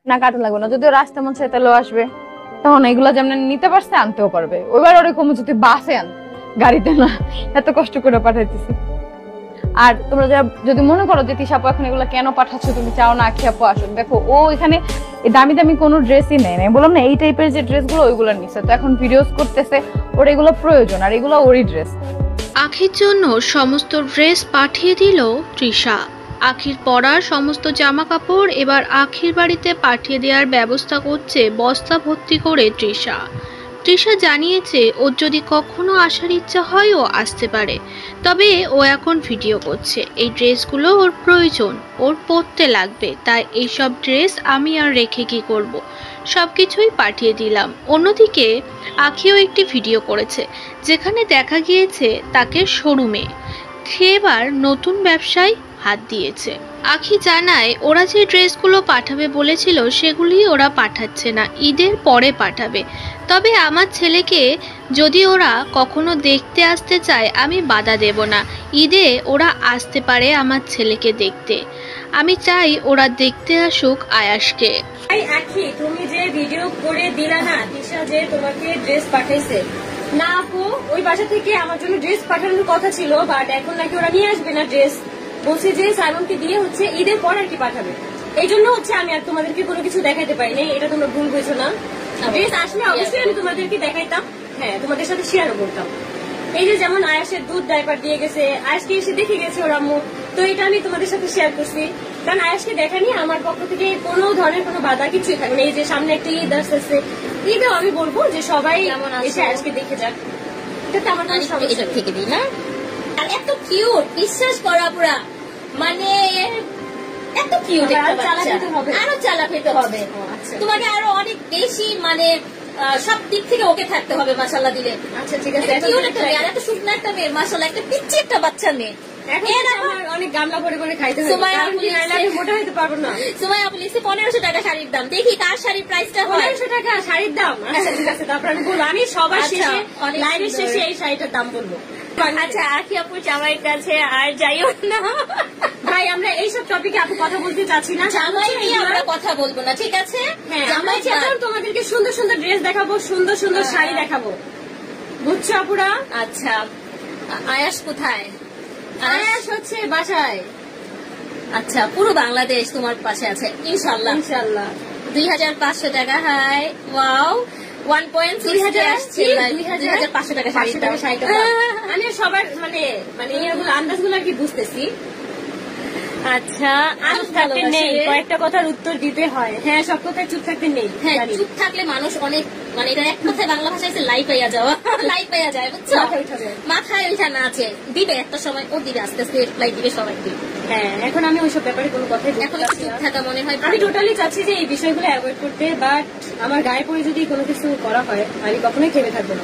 না কাটা লাগবে না, যদি ওর আসতে মন চায় তাহলেও আসবে, তখন এগুলো যেমন নিতে পারছে আনতেও পারবে। ওইবার ওরকম যদি বাসে আন, গাড়িতে না, এত কষ্ট করে পাঠাইতেছি। আর তোমরা যদি মনে করো যে তিশা আপু এখন এগুলো কেন পাঠাচ্ছ, তুমি চাও না আখি আপু আসুন, দেখো ও এখানে দামি দামি কোনো ড্রেসই নেই, বললাম না এই টাইপের যে ড্রেসগুলো ওইগুলো নিচ্ছে, তো এখন ভিডিওস করতেছে, ওর এগুলো প্রয়োজন, আর এগুলো ওরই ড্রেস। আখির জন্য সমস্ত ড্রেস পাঠিয়ে দিল তৃষা। আখির পরার সমস্ত জামা কাপড় এবার আখির বাড়িতে পাঠিয়ে দেওয়ার ব্যবস্থা করছে বস্তা ভর্তি করে তৃষা। তৃষা জানিয়েছে ওর যদি কখনো আসার ইচ্ছা হয় ও আসতে পারে, তবে ও এখন ভিডিও করছে, এই ড্রেসগুলো ওর প্রয়োজন, ওর পরতে লাগবে, তাই এইসব ড্রেস আমি আর রেখে কি করব, সব কিছুই পাঠিয়ে দিলাম। অন্যদিকে আখিও একটি ভিডিও করেছে যেখানে দেখা গিয়েছে তাকে শোরুমে, সে এবার নতুন ব্যবসায় হাত দিয়েছে। আখি জানায় ওরা যে ড্রেসগুলো পাঠাবে বলেছিল সেগুলি ওরা পাঠাচ্ছে না, ঈদের পরে পাঠাবে। তবে আমার ছেলেকে যদি ওরা কখনো দেখতে আসতে চায় আমি বাধা দেব না, ঈদে ওরা আসতে পারে আমার ছেলেকে দেখতে, আমি চাই ওরা দেখতে আসুক আয়াসকে। আখি তুমি যে ভিডিও করে দিলা না, তিশা যে তোমাকে ড্রেস পাঠাইছে না আপু, ওই বাসা থেকে আমার জন্য ড্রেস পাঠানোর কথা ছিল, বাট এখন নাকি ওরা নিয়ে আসবে না ড্রেস, বলছে যে সাইমনকে দিয়ে হচ্ছে ঈদের পর আর কি পাঠাবে। এই জন্য হচ্ছে আমি আর তোমাদেরকে কোনো কিছু দেখাইতে পারিনি, এটা তোমরা ভুল বুঝো না। ড্রেস আসলে অবশ্যই আমি তোমাদেরকে দেখাইতাম, হ্যাঁ তোমাদের সাথে শেয়ারও করতাম। এই যে যেমন আয়াসের দুধ ডাইপার দিয়ে গেছে, আয়াসকে এসে দেখে গেছে ওর আম্মু, তো এটা আমি তোমাদের সাথে শেয়ার করছি, কারণ আয়াসকে দেখানি আমার পক্ষ থেকে কোনো ধরনের কোনো বাধা কিছুই থাকবে না। এই যে সামনে একটা ঈদ আসতেছে, ঈদেও আমি বলবো যে সবাই এসে আয়াসকে দেখে যাক, এটাতে আমার কোনো সমস্যা থেকে দিই না। আর এত কিউট, বিশ্বাস করা পুরা, মানে এত কিউট, আরো চালাক হতে হবে তোমাকে, আরো অনেক বেশি মানে সব দিক থেকে ওকে থাকতে হবে মাশাআল্লাহ দিলে। আচ্ছা ঠিক আছে, কিউট একটা মেয়ে, আর এত শুকনো একটা মেয়ে, মাশাআল্লাহ একটা পিচ্চি একটা বাচ্চা মেয়ে, অনেক গামলা ভরে করে খাইতে হবে, মোটা হইতে পারবো না। সুমাইয়া আপু লিখছে 1500 টাকা শাড়ির দাম, দেখি কার শাড়ির প্রাইসটা হয়। 1500 টাকা শাড়ির দাম? আচ্ছা ঠিক আছে, তারপর আমি বলবো, আমি সবার শেষে লাইনের শেষে এই শাড়িটার দাম বলবো। আচ্ছা আখি আপু জামাইয়ের কাছে আর যাইও না ভাই, আমরা এইসব টপিকে আপু কথা বলতে চাচ্ছি না, জামাই নিয়ে আমরা কথা বলবো না, ঠিক আছে? জামাই তোমাদেরকে সুন্দর সুন্দর ড্রেস দেখাবো, সুন্দর সুন্দর শাড়ি দেখাবো, বুঝছো আপুরা? আচ্ছা আয়াস কোথায়? আয়াস হচ্ছে বাসায়। আচ্ছা, পুরো বাংলাদেশ তোমার পাশে আছে ইনশাআল্লাহ। ইনশাআল্লাহ। 2500 টাকা। হাই ওয়াও, 1.6 আসছে, 2500 টাকা শাড়িটা। আমি সবার মানে মানে এগুলো আন্দাজগুলো আর কি বুঝতেছি। আচ্ছা, চুপ থাকতে নেই, কয়েকটা কথার উত্তর দিতে হয়। হ্যাঁ, সব কথায় চুপ থাকতে নেই। হ্যাঁ, চুপ থাকলে মানুষ অনেক মানে এটা এক কথায় বাংলা ভাষায় লাই পাইয়া যাওয়া, লাই পাইয়া যায়, বুঝছো? মাথায় ওইটা না আছে, দিবে একটা সময়, ও দিবে আস্তে আস্তে লাই দিবে সবাইকে। হ্যাঁ, এখন আমি ওইসব ব্যাপারে কোনো কথাই এখন চুপ থাকা মনে হয়। আমি টোটালি চাচ্ছি যে এই বিষয়গুলো অ্যাভয়েড করতে, বাট আমার গায়ে পড়ে যদি কোনো কিছু করা হয় আমি কখনোই থেমে থাকবো না।